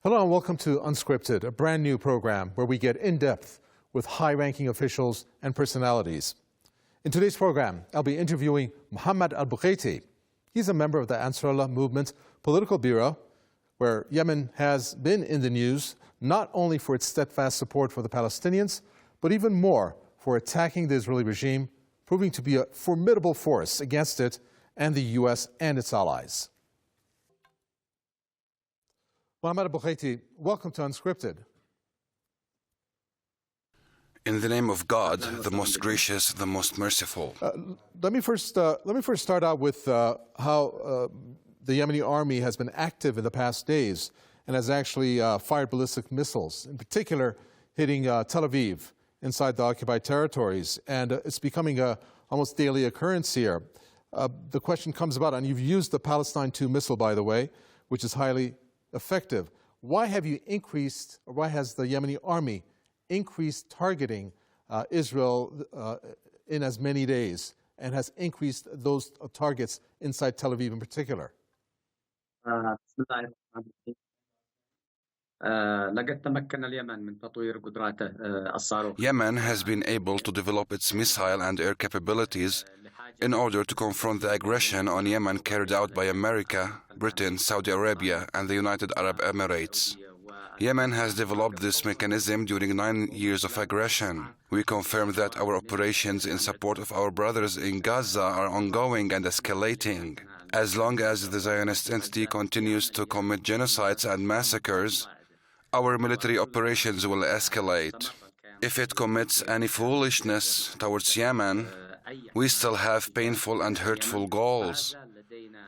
Hello and welcome to Unscripted, a brand new program where we get in depth with high-ranking officials and personalities. In today's program, I'll be interviewing Mohammed al-Bukhaiti. He's a member of the Ansarullah Movement political bureau, where Yemen has been in the news not only for its steadfast support for the Palestinians, but even more for attacking the Israeli regime, proving to be a formidable force against it and the U.S. and its allies. Mohammed al-Bukhaiti, welcome to Unscripted. In the name of God, the most gracious, the most merciful. Let me first start out with how the Yemeni army has been active in the past days and has actually fired ballistic missiles, in particular hitting Tel Aviv inside the occupied territories. And it's becoming a almost daily occurrence here. The question comes about, and you've used the Palestine 2 missile, by the way, which is highly effective. Why have you increased, or why has the Yemeni army increased targeting Israel in as many days and has increased those targets inside Tel Aviv in particular? Yemen has been able to develop its missile and air capabilities in order to confront the aggression on Yemen carried out by America, Britain, Saudi Arabia, and the United Arab Emirates. Yemen has developed this mechanism during 9 years of aggression. We confirm that our operations in support of our brothers in Gaza are ongoing and escalating. As long as the Zionist entity continues to commit genocides and massacres, our military operations will escalate. If it commits any foolishness towards Yemen, we still have painful and hurtful goals,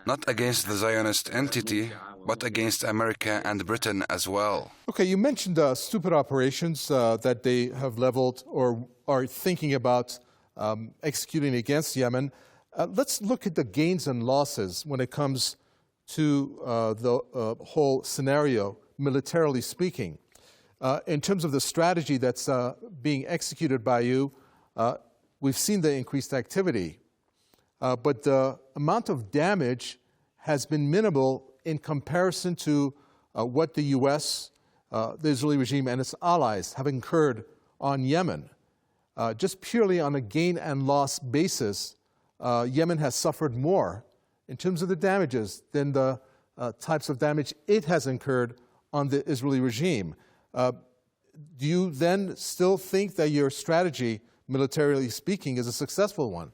not against the Zionist entity, but against America and Britain as well. Okay, you mentioned stupid operations that they have leveled or are thinking about executing against Yemen. Let's look at the gains and losses when it comes to the whole scenario, militarily speaking. In terms of the strategy that's being executed by you, we've seen the increased activity, but the amount of damage has been minimal in comparison to what the U.S., the Israeli regime, and its allies have incurred on Yemen. Just purely on a gain and loss basis, Yemen has suffered more in terms of the damages than the types of damage it has incurred on the Israeli regime. Do you then still think that your strategy, militarily speaking, is a successful one?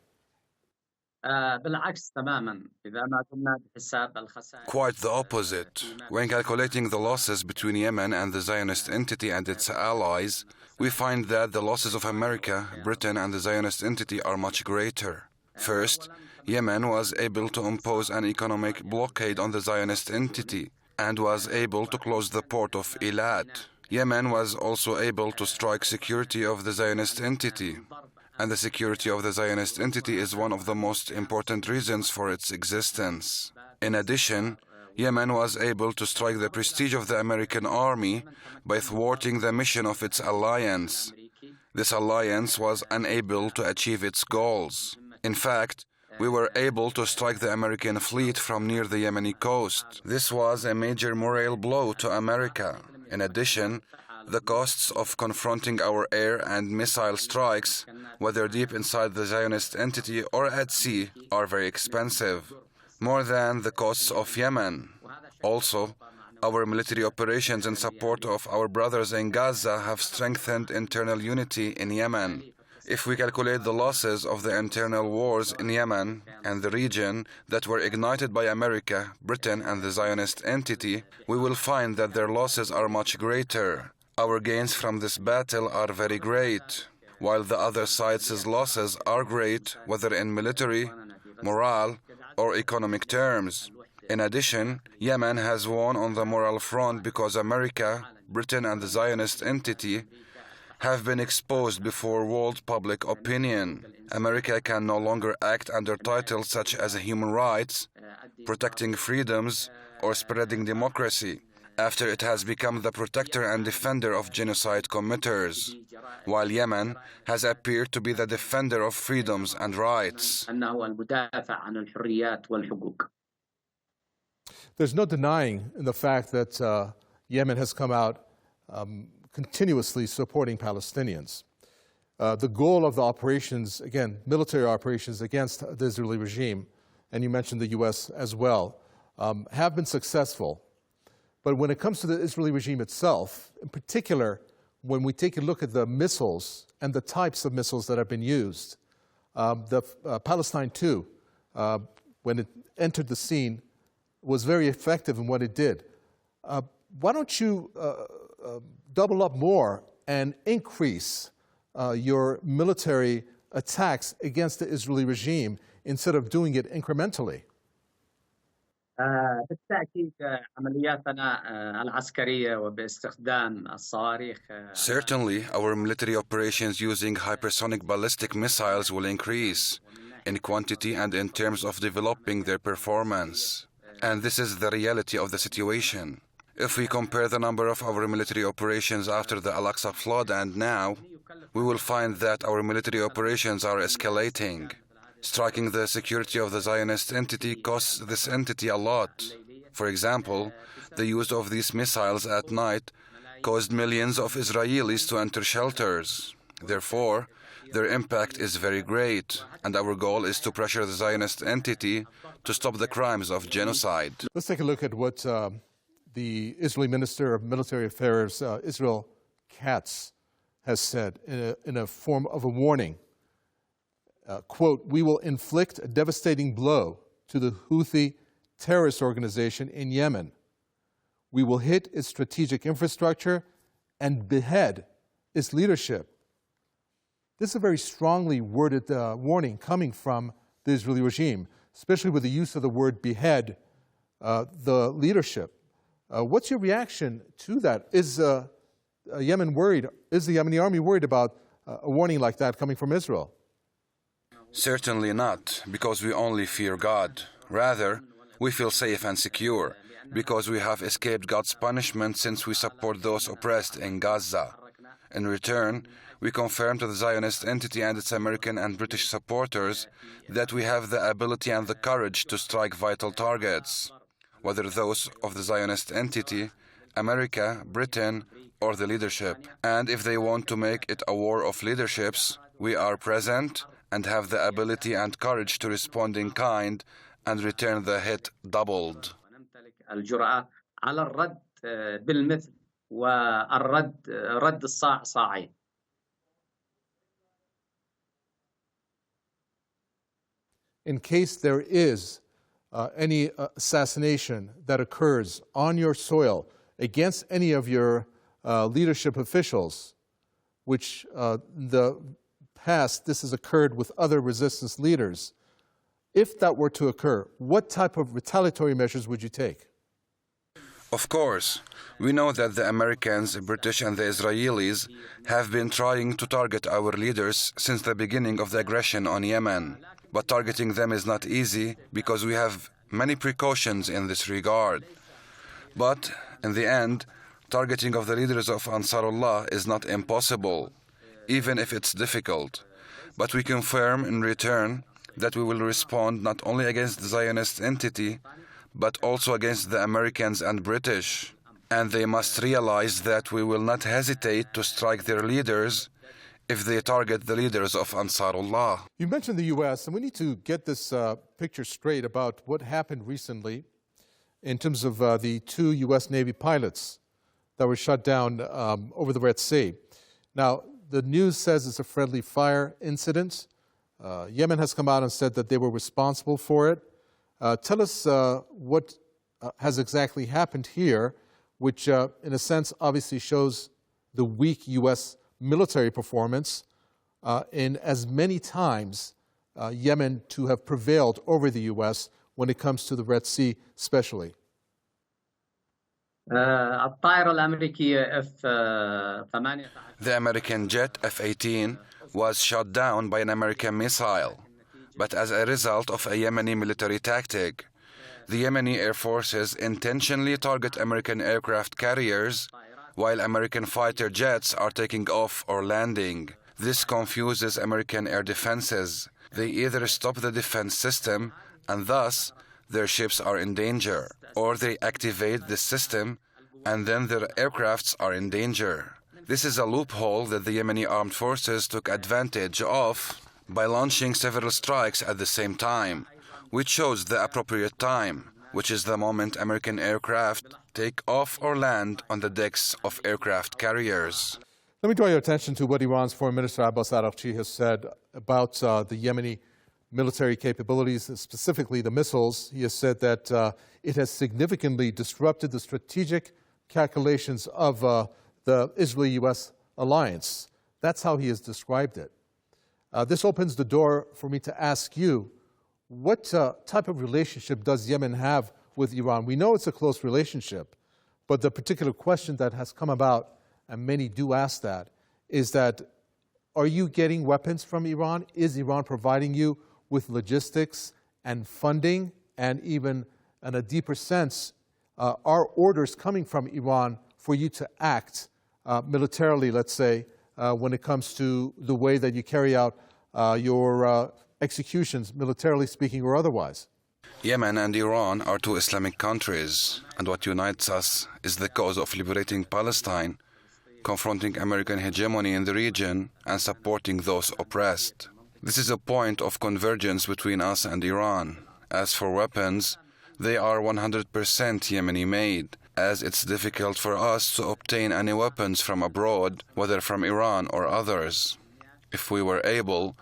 Quite the opposite. When calculating the losses between Yemen and the Zionist entity and its allies, we find that the losses of America, Britain, and the Zionist entity are much greater. First, Yemen was able to impose an economic blockade on the Zionist entity and was able to close the port of Eilat. Yemen was also able to strike security of the Zionist entity, and the security of the Zionist entity is one of the most important reasons for its existence. In addition, Yemen was able to strike the prestige of the American army by thwarting the mission of its alliance. This alliance was unable to achieve its goals. In fact, we were able to strike the American fleet from near the Yemeni coast. This was a major morale blow to America. In addition, the costs of confronting our air and missile strikes, whether deep inside the Zionist entity or at sea, are very expensive, more than the costs of Yemen. Also, our military operations in support of our brothers in Gaza have strengthened internal unity in Yemen. If we calculate the losses of the internal wars in Yemen and the region that were ignited by America, Britain, and the Zionist entity, we will find that their losses are much greater. Our gains from this battle are very great, while the other side's losses are great, whether in military, morale, or economic terms. In addition, Yemen has won on the moral front because America, Britain, and the Zionist entity have been exposed before world public opinion. America can no longer act under titles such as human rights, protecting freedoms, or spreading democracy, after it has become the protector and defender of genocide committers, while Yemen has appeared to be the defender of freedoms and rights. There's no denying the fact that Yemen has come out continuously supporting Palestinians. The goal of the operations, again, military operations against the Israeli regime, and you mentioned the U.S. as well, have been successful. But when it comes to the Israeli regime itself, in particular, when we take a look at the missiles and the types of missiles that have been used, the Palestine II, when it entered the scene, was very effective in what it did. Why don't you double up more and increase your military attacks against the Israeli regime instead of doing it incrementally? بالتأكيد عملياتنا العسكرية وباستخدام الصواريخ. Certainly, our military operations using hypersonic ballistic missiles will increase in quantity and in terms of developing their performance. And this is the reality of the situation. If we compare the number of our military operations after the Al-Aqsa flood and now, we will find that our military operations are escalating. Striking the security of the Zionist entity costs this entity a lot. For example, the use of these missiles at night caused millions of Israelis to enter shelters. Therefore, their impact is very great, and our goal is to pressure the Zionist entity to stop the crimes of genocide. Let's take a look at what the Israeli Minister of Military Affairs, Israel Katz, has said in a form of a warning. Quote, "We will inflict a devastating blow to the Houthi terrorist organization in Yemen. We will hit its strategic infrastructure and behead its leadership." This is a very strongly worded warning coming from the Israeli regime, especially with the use of the word behead the leadership. What's your reaction to that? Is Yemen worried? Is the Yemeni army worried about a warning like that coming from Israel? Certainly not, because we only fear God. Rather, we feel safe and secure, because we have escaped God's punishment since we support those oppressed in Gaza. In return, we confirm to the Zionist entity and its American and British supporters that we have the ability and the courage to strike vital targets, whether those of the Zionist entity, America, Britain, or the leadership. And if they want to make it a war of leaderships, we are present and have the ability and courage to respond in kind and return the hit doubled. الجرأة على الرد بالمثل والرد رد الصاع صاعين. In case there is any assassination that occurs on your soil against any of your leadership officials, which the past this has occurred with other resistance leaders, if that were to occur, what type of retaliatory measures would you take? Of course, we know that the Americans, British, and the Israelis have been trying to target our leaders since the beginning of the aggression on Yemen. But targeting them is not easy because we have many precautions in this regard. But in the end, targeting of the leaders of Ansarullah is not impossible, even if it's difficult. But we confirm in return that we will respond not only against the Zionist entity, but also against the Americans and British. And they must realize that we will not hesitate to strike their leaders if they target the leaders of Ansarullah. You mentioned the U.S., and we need to get this picture straight about what happened recently in terms of the 2 U.S. Navy pilots that were shot down over the Red Sea. Now, the news says it's a friendly fire incident. Yemen has come out and said that they were responsible for it. Tell us what has exactly happened here, which in a sense obviously shows the weak U.S. military performance in as many times Yemen to have prevailed over the U.S. when it comes to the Red Sea especially. الطائرة الأمريكية F-18 The American jet F-18 was shot down by an American missile, but as a result of a Yemeni military tactic. The Yemeni air forces intentionally target American aircraft carriers while American fighter jets are taking off or landing. This confuses American air defenses. They either stop the defense system, and thus their ships are in danger, or they activate the system and then their aircrafts are in danger. This is a loophole that the Yemeni armed forces took advantage of by launching several strikes at the same time, which shows the appropriate time, which is the moment American aircraft take off or land on the decks of aircraft carriers. Let me draw your attention to what Iran's Foreign Minister Abbas Araghchi has said about the Yemeni military capabilities, specifically the missiles. He has said that it has significantly disrupted the strategic calculations of the Israeli-U.S. alliance. That's how he has described it. This opens the door for me to ask you, what type of relationship does Yemen have with Iran? We know it's a close relationship, but the particular question that has come about, and many do ask that, is that are you getting weapons from Iran? Is Iran providing you with logistics and funding, and even in a deeper sense, are orders coming from Iran for you to act militarily, let's say, when it comes to the way that you carry out your executions, militarily speaking or otherwise? Yemen and Iran are two Islamic countries, and what unites us is the cause of liberating Palestine, confronting American hegemony in the region, and supporting those oppressed. This is a point of convergence between us and Iran. As for weapons, they are 100% Yemeni-made, as it's difficult for us to obtain any weapons from abroad, whether from Iran or others. If we were able,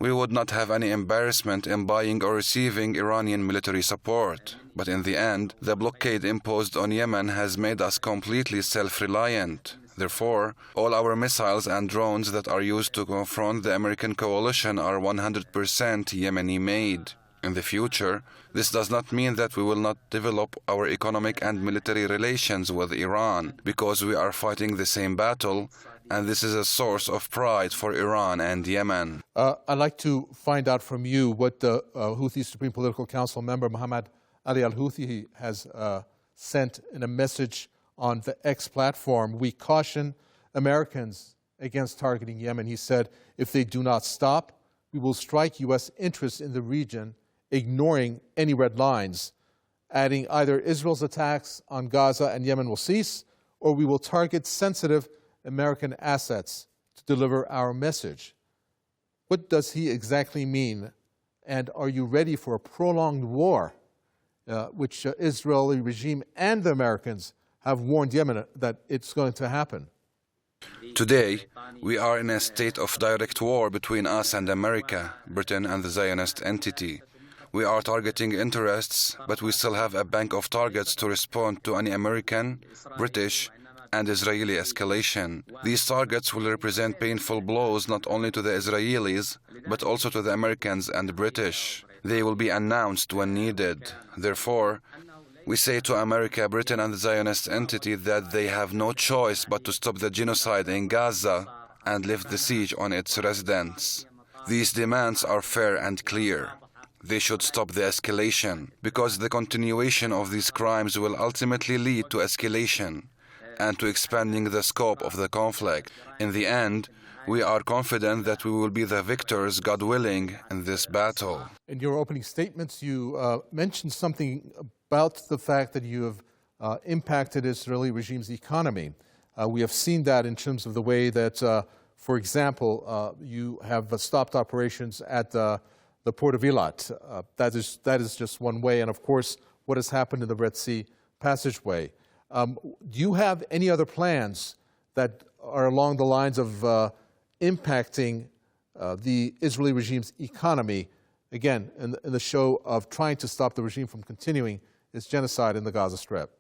we would not have any embarrassment in buying or receiving Iranian military support. But in the end, the blockade imposed on Yemen has made us completely self-reliant. Therefore, all our missiles and drones that are used to confront the American coalition are 100% Yemeni-made. In the future, this does not mean that we will not develop our economic and military relations with Iran, because we are fighting the same battle, and this is a source of pride for Iran and Yemen. I'd like to find out from you what the Houthi Supreme Political Council member, Mohammed al-Houthi, has sent in a message on the X platform. We caution Americans against targeting Yemen. He said, if they do not stop, we will strike U.S. interests in the region, ignoring any red lines, adding either Israel's attacks on Gaza and Yemen will cease, or we will target sensitive American assets to deliver our message. What does he exactly mean? And are you ready for a prolonged war, which Israeli regime and the Americans have warned Yemen that it's going to happen? Today, we are in a state of direct war between us and America, Britain and the Zionist entity. We are targeting interests, but we still have a bank of targets to respond to any American, British, and Israeli escalation. These targets will represent painful blows not only to the Israelis, but also to the Americans and British. They will be announced when needed. Therefore, we say to America, Britain, and the Zionist entity that they have no choice but to stop the genocide in Gaza and lift the siege on its residents. These demands are fair and clear. They should stop the escalation, because the continuation of these crimes will ultimately lead to escalation and to expanding the scope of the conflict. In the end, we are confident that we will be the victors, God willing, in this battle. In your opening statements, you mentioned something about the fact that you have impacted Israeli regime's economy. We have seen that in terms of the way that, for example, you have stopped operations at the port of Eilat. That is just one way, and of course, what has happened in the Red Sea passageway. Do you have any other plans that are along the lines of impacting the Israeli regime's economy, again, in the show of trying to stop the regime from continuing its genocide in the Gaza Strip?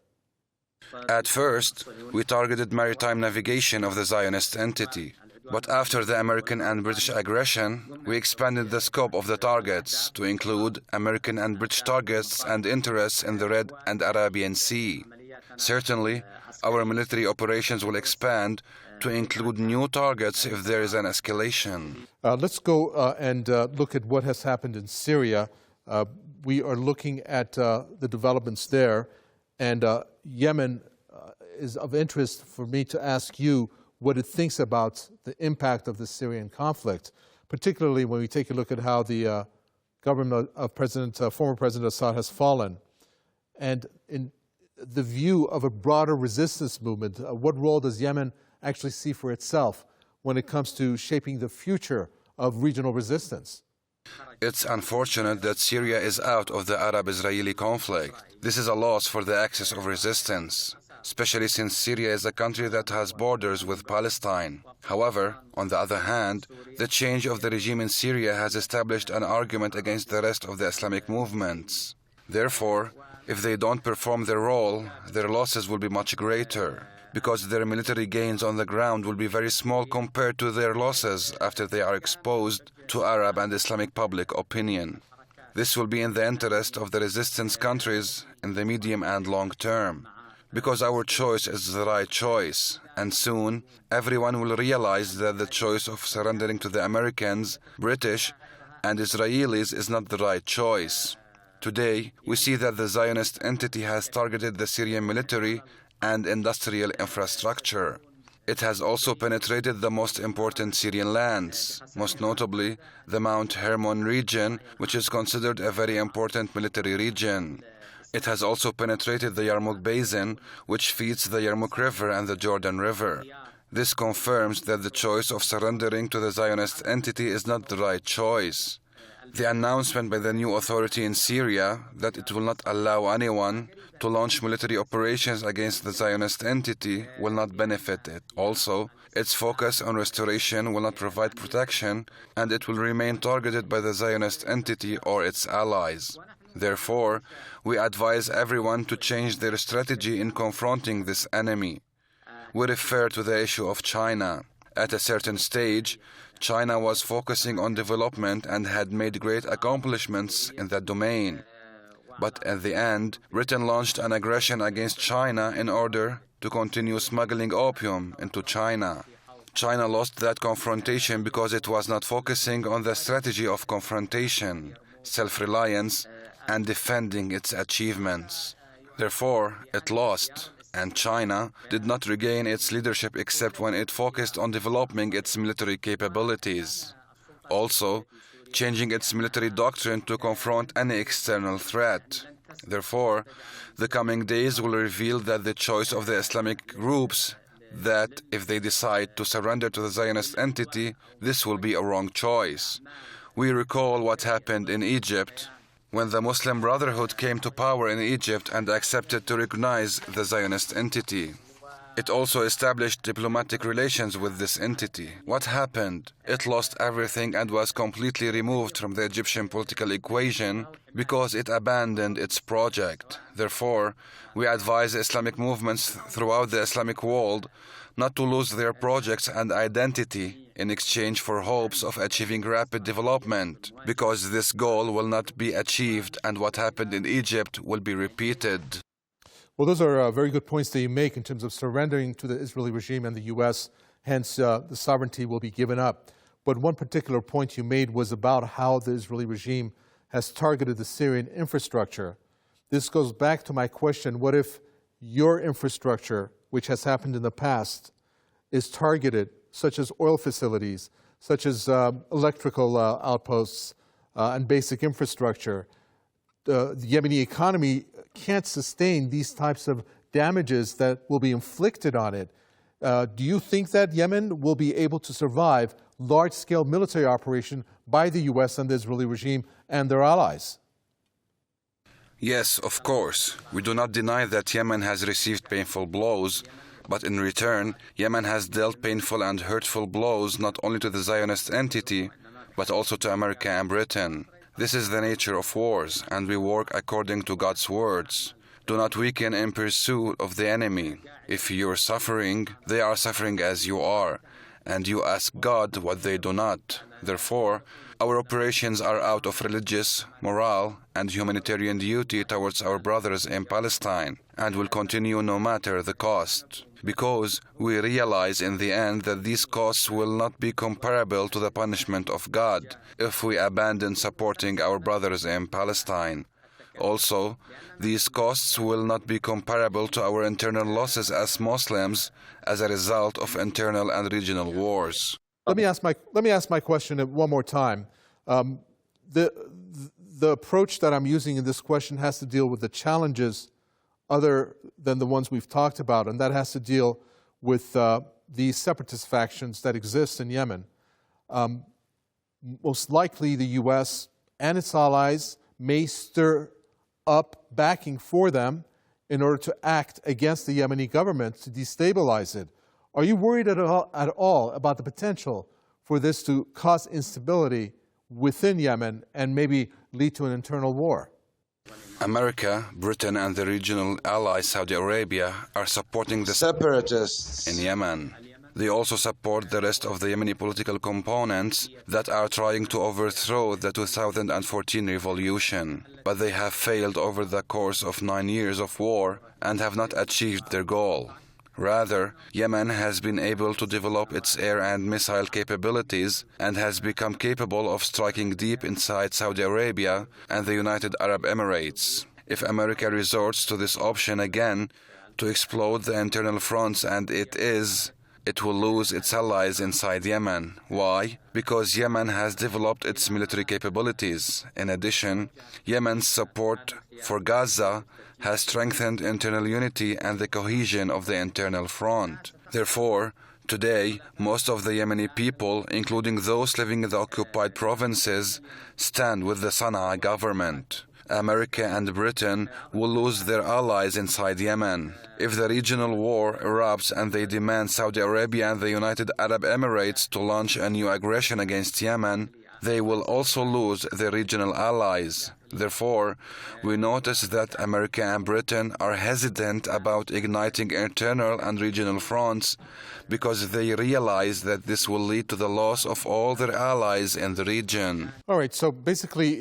At first, we targeted maritime navigation of the Zionist entity. But after the American and British aggression, we expanded the scope of the targets to include American and British targets and interests in the Red and Arabian Sea. Certainly, our military operations will expand to include new targets if there is an escalation. Let's go and look at what has happened in Syria. We are looking at the developments there, and Yemen is of interest for me to ask you what it thinks about the impact of the Syrian conflict, particularly when we take a look at how the government of former President Assad has fallen. And the view of a broader resistance movement? What role does Yemen actually see for itself when it comes to shaping the future of regional resistance? It's unfortunate that Syria is out of the Arab-Israeli conflict. This is a loss for the axis of resistance, especially since Syria is a country that has borders with Palestine. However, on the other hand, the change of the regime in Syria has established an argument against the rest of the Islamic movements. Therefore, if they don't perform their role, their losses will be much greater, because their military gains on the ground will be very small compared to their losses after they are exposed to Arab and Islamic public opinion. This will be in the interest of the resistance countries in the medium and long term, because our choice is the right choice, and soon everyone will realize that the choice of surrendering to the Americans, British, and Israelis is not the right choice. Today, we see that the Zionist entity has targeted the Syrian military and industrial infrastructure. It has also penetrated the most important Syrian lands, most notably the Mount Hermon region, which is considered a very important military region. It has also penetrated the Yarmouk Basin, which feeds the Yarmouk River and the Jordan River. This confirms that the choice of surrendering to the Zionist entity is not the right choice. The announcement by the new authority in Syria that it will not allow anyone to launch military operations against the Zionist entity will not benefit it. Also, its focus on restoration will not provide protection, and it will remain targeted by the Zionist entity or its allies. Therefore, we advise everyone to change their strategy in confronting this enemy. We refer to the issue of China. At a certain stage, China was focusing on development and had made great accomplishments in that domain. But at the end, Britain launched an aggression against China in order to continue smuggling opium into China. China lost that confrontation because it was not focusing on the strategy of confrontation, self-reliance, and defending its achievements. Therefore, it lost, and China did not regain its leadership except when it focused on developing its military capabilities. Also, changing its military doctrine to confront any external threat. Therefore, the coming days will reveal that the choice of the Islamic groups, that if they decide to surrender to the Zionist entity, this will be a wrong choice. We recall what happened in Egypt when the Muslim Brotherhood came to power in Egypt and accepted to recognize the Zionist entity. It also established diplomatic relations with this entity. What happened? It lost everything and was completely removed from the Egyptian political equation because it abandoned its project. Therefore, we advise Islamic movements throughout the Islamic world not to lose their projects and identity in exchange for hopes of achieving rapid development, because this goal will not be achieved and what happened in Egypt will be repeated. Well, those are very good points that you make in terms of surrendering to the Israeli regime and the U.S., hence the sovereignty will be given up. But one particular point you made was about how the Israeli regime has targeted the Syrian infrastructure. This goes back to my question, what if your infrastructure, which has happened in the past, is targeted, such as oil facilities, such as electrical outposts and basic infrastructure? The Yemeni economy can't sustain these types of damages that will be inflicted on it. Do you think that Yemen will be able to survive large-scale military operation by the U.S. and the Israeli regime and their allies? Yes, of course. We do not deny that Yemen has received painful blows, but in return, Yemen has dealt painful and hurtful blows not only to the Zionist entity, but also to America and Britain. This is the nature of wars, and we work according to God's words. Do not weaken in pursuit of the enemy. If you are suffering, they are suffering as you are, and you ask God what they do not. Therefore, our operations are out of religious, moral, and humanitarian duty towards our brothers in Palestine, and will continue no matter the cost, because we realize in the end that these costs will not be comparable to the punishment of God if we abandon supporting our brothers in Palestine. Also, these costs will not be comparable to our internal losses as Muslims as a result of internal and regional wars. Let me ask my question one more time. The approach that I'm using in this question has to deal with the challenges other than the ones we've talked about, and that has to deal with the separatist factions that exist in Yemen. Most likely the U.S. and its allies may stir up backing for them in order to act against the Yemeni government to destabilize it. Are you worried at all about the potential for this to cause instability within Yemen and maybe lead to an internal war? America, Britain, and the regional ally Saudi Arabia are supporting the separatists in Yemen. They also support the rest of the Yemeni political components that are trying to overthrow the 2014 revolution. But they have failed over the course of 9 years of war and have not achieved their goal. Rather, Yemen has been able to develop its air and missile capabilities and has become capable of striking deep inside Saudi Arabia and the United Arab Emirates. If America resorts to this option again to explode the internal fronts, and it will lose its allies inside Yemen. Why? Because Yemen has developed its military capabilities. In addition, Yemen's support for Gaza has strengthened internal unity and the cohesion of the internal front. Therefore, today, most of the Yemeni people, including those living in the occupied provinces, stand with the Sana'a government. America and Britain will lose their allies inside Yemen. If the regional war erupts and they demand Saudi Arabia and the United Arab Emirates to launch a new aggression against Yemen, they will also lose their regional allies. Therefore, we notice that America and Britain are hesitant about igniting internal and regional fronts because they realize that this will lead to the loss of all their allies in the region. All right, so basically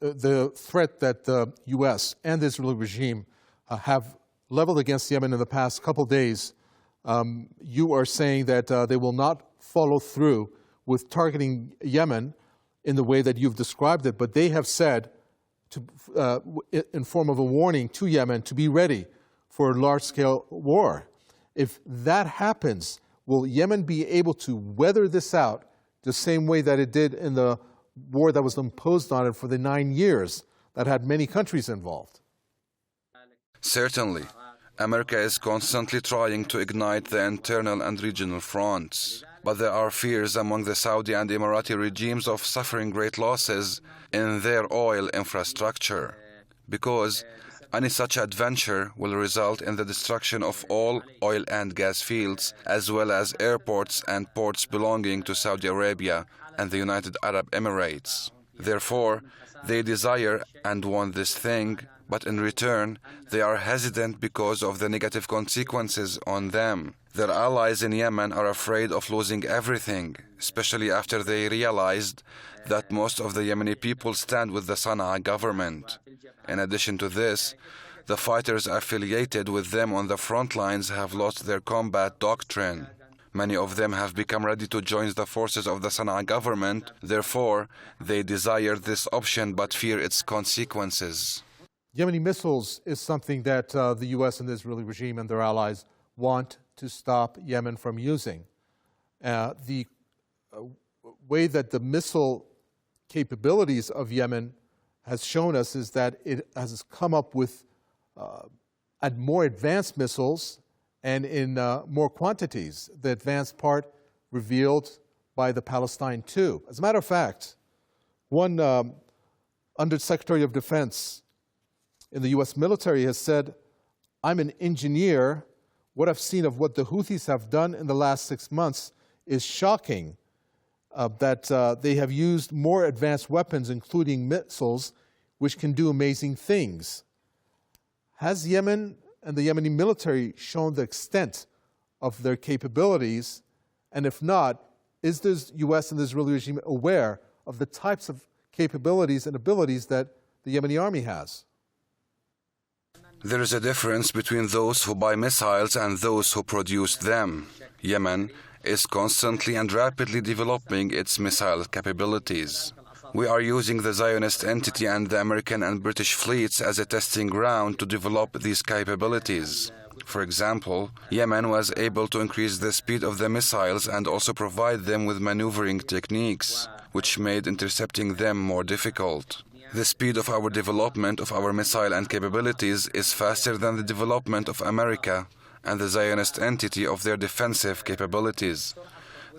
the threat that the U.S. and the Israeli regime have leveled against Yemen in the past couple days, you are saying that they will not follow through with targeting Yemen in the way that you've described it, but they have said, in form of a warning to Yemen, to be ready for a large-scale war. If that happens, will Yemen be able to weather this out the same way that it did in the war that was imposed on it for the 9 years that had many countries involved? Certainly. America is constantly trying to ignite the internal and regional fronts. But there are fears among the Saudi and Emirati regimes of suffering great losses in their oil infrastructure, because any such adventure will result in the destruction of all oil and gas fields, as well as airports and ports belonging to Saudi Arabia and the United Arab Emirates. Therefore, they desire and want this thing, but in return, they are hesitant because of the negative consequences on them. Their allies in Yemen are afraid of losing everything, especially after they realized that most of the Yemeni people stand with the Sana'a government. In addition to this, the fighters affiliated with them on the front lines have lost their combat doctrine. Many of them have become ready to join the forces of the Sana'a government. Therefore, they desire this option but fear its consequences. Yemeni missiles is something that the U.S. and the Israeli regime and their allies want to stop Yemen from using. The way that the missile capabilities of Yemen has shown us is that it has come up with more advanced missiles and in more quantities. The advanced part revealed by the Palestine II. As a matter of fact, one Undersecretary of Defense in the U.S. military has said, "I'm an engineer. What I've seen of what the Houthis have done in the last 6 months is shocking, that they have used more advanced weapons, including missiles, which can do amazing things." Has Yemen and the Yemeni military shown the extent of their capabilities? And if not, is the U.S. and the Israeli regime aware of the types of capabilities and abilities that the Yemeni army has? There is a difference between those who buy missiles and those who produce them. Yemen is constantly and rapidly developing its missile capabilities. We are using the Zionist entity and the American and British fleets as a testing ground to develop these capabilities. For example, Yemen was able to increase the speed of the missiles and also provide them with maneuvering techniques, which made intercepting them more difficult. The speed of our development of our missile and capabilities is faster than the development of America and the Zionist entity of their defensive capabilities.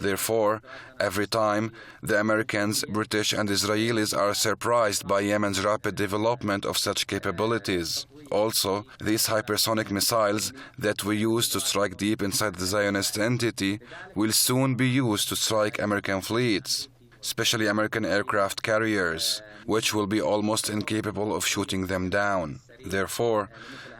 Therefore, every time the Americans, British and Israelis are surprised by Yemen's rapid development of such capabilities. Also, these hypersonic missiles that we use to strike deep inside the Zionist entity will soon be used to strike American fleets, especially American aircraft carriers, which will be almost incapable of shooting them down. Therefore,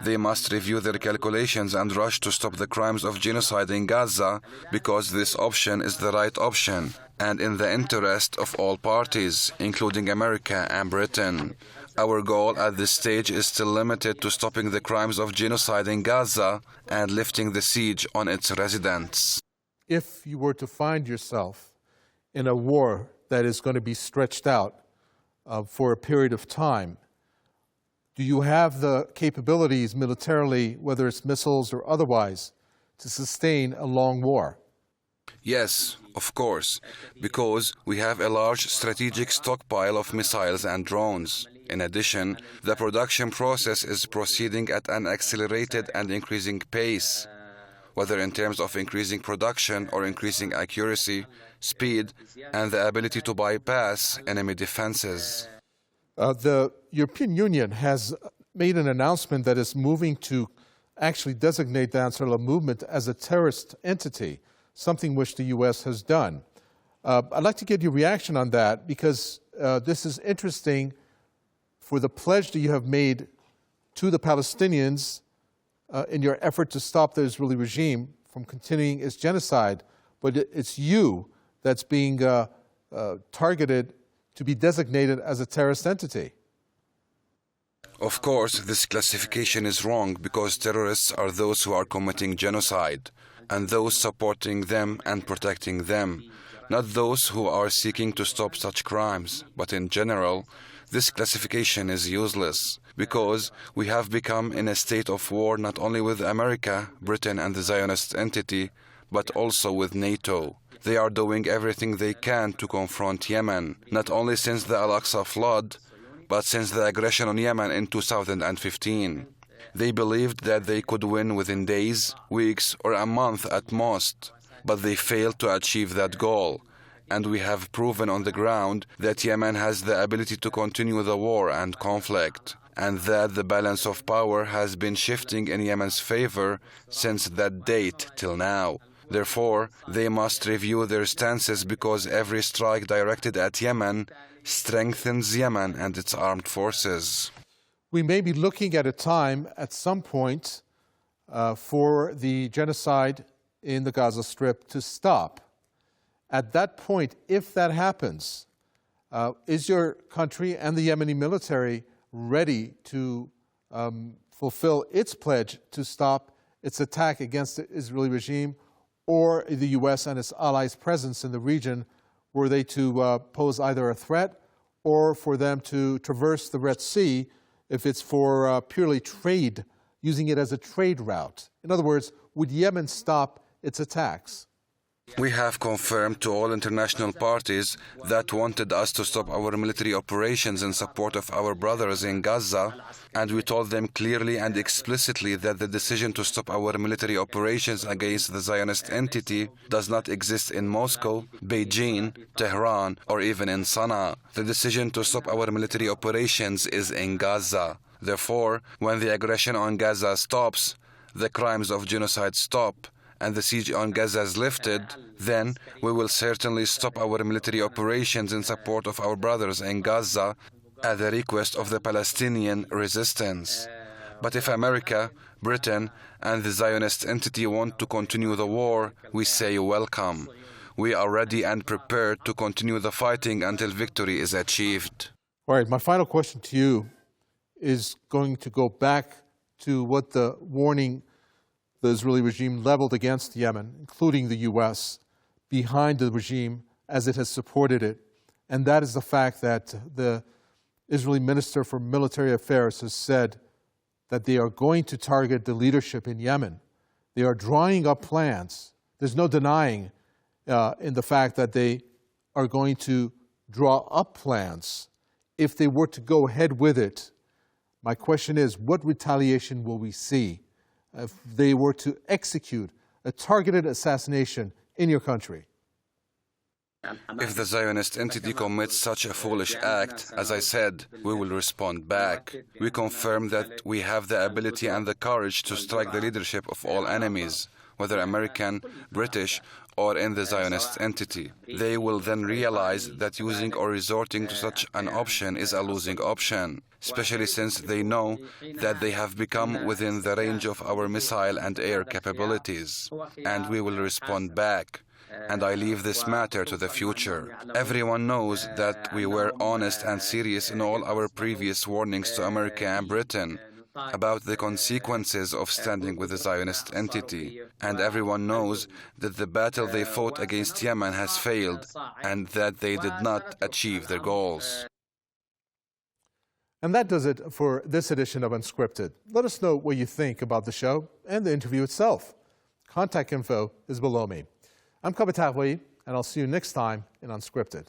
they must review their calculations and rush to stop the crimes of genocide in Gaza, because this option is the right option and in the interest of all parties, including America and Britain. Our goal at this stage is still limited to stopping the crimes of genocide in Gaza and lifting the siege on its residents. If you were to find yourself in a war that is going to be stretched out for a period of time, do you have the capabilities militarily, whether it's missiles or otherwise, to sustain a long war? Yes, of course, because we have a large strategic stockpile of missiles and drones. In addition, the production process is proceeding at an accelerated and increasing pace, whether in terms of increasing production or increasing accuracy, speed, and the ability to bypass enemy defenses. The European Union has made an announcement that is moving to actually designate the Ansarullah Movement as a terrorist entity, something which the U.S. has done. I'd like to get your reaction on that, because this is interesting for the pledge that you have made to the Palestinians in your effort to stop the Israeli regime from continuing its genocide, but it's you that's being targeted to be designated as a terrorist entity. Of course, this classification is wrong, because terrorists are those who are committing genocide and those supporting them and protecting them, not those who are seeking to stop such crimes. But in general, this classification is useless, because we have become in a state of war not only with America, Britain and the Zionist entity, but also with NATO. They are doing everything they can to confront Yemen, not only since the Al-Aqsa flood, but since the aggression on Yemen in 2015. They believed that they could win within days, weeks, or a month at most, but they failed to achieve that goal. And we have proven on the ground that Yemen has the ability to continue the war and conflict, and that the balance of power has been shifting in Yemen's favor since that date till now. Therefore, they must review their stances, because every strike directed at Yemen strengthens Yemen and its armed forces. We may be looking at a time at some point for the genocide in the Gaza Strip to stop. At that point, if that happens, is your country and the Yemeni military ready to fulfill its pledge to stop its attack against the Israeli regime, or the U.S. and its allies' presence in the region, were they to pose either a threat or for them to traverse the Red Sea if it's for purely trade, using it as a trade route? In other words, would Yemen stop its attacks? We have confirmed to all international parties that wanted us to stop our military operations in support of our brothers in Gaza, and we told them clearly and explicitly that the decision to stop our military operations against the Zionist entity does not exist in Moscow, Beijing, Tehran, or even in Sana'a. The decision to stop our military operations is in Gaza. Therefore, when the aggression on Gaza stops, the crimes of genocide stop, and the siege on Gaza is lifted, then we will certainly stop our military operations in support of our brothers in Gaza at the request of the Palestinian resistance. But if America, Britain, and the Zionist entity want to continue the war, we say welcome. We are ready and prepared to continue the fighting until victory is achieved. All right, my final question to you is going to go back to what the warning the Israeli regime leveled against Yemen, including the U.S., behind the regime as it has supported it. And that is the fact that the Israeli Minister for Military Affairs has said that they are going to target the leadership in Yemen. They are drawing up plans. There's no denying in the fact that they are going to draw up plans if they were to go ahead with it, my question is, what retaliation will we see if they were to execute a targeted assassination in your country? If the Zionist entity commits such a foolish act, as I said, we will respond back. We confirm that we have the ability and the courage to strike the leadership of all enemies, whether American, British, or in the Zionist entity. They will then realize that using or resorting to such an option is a losing option, especially since they know that they have become within the range of our missile and air capabilities, and we will respond back. And I leave this matter to the future. Everyone knows that we were honest and serious in all our previous warnings to America and Britain about the consequences of standing with the Zionist entity. And everyone knows that the battle they fought against Yemen has failed and that they did not achieve their goals. And that does it for this edition of Unscripted. Let us know what you think about the show and the interview itself. Contact info is below me. I'm Mohammed, and I'll see you next time in Unscripted.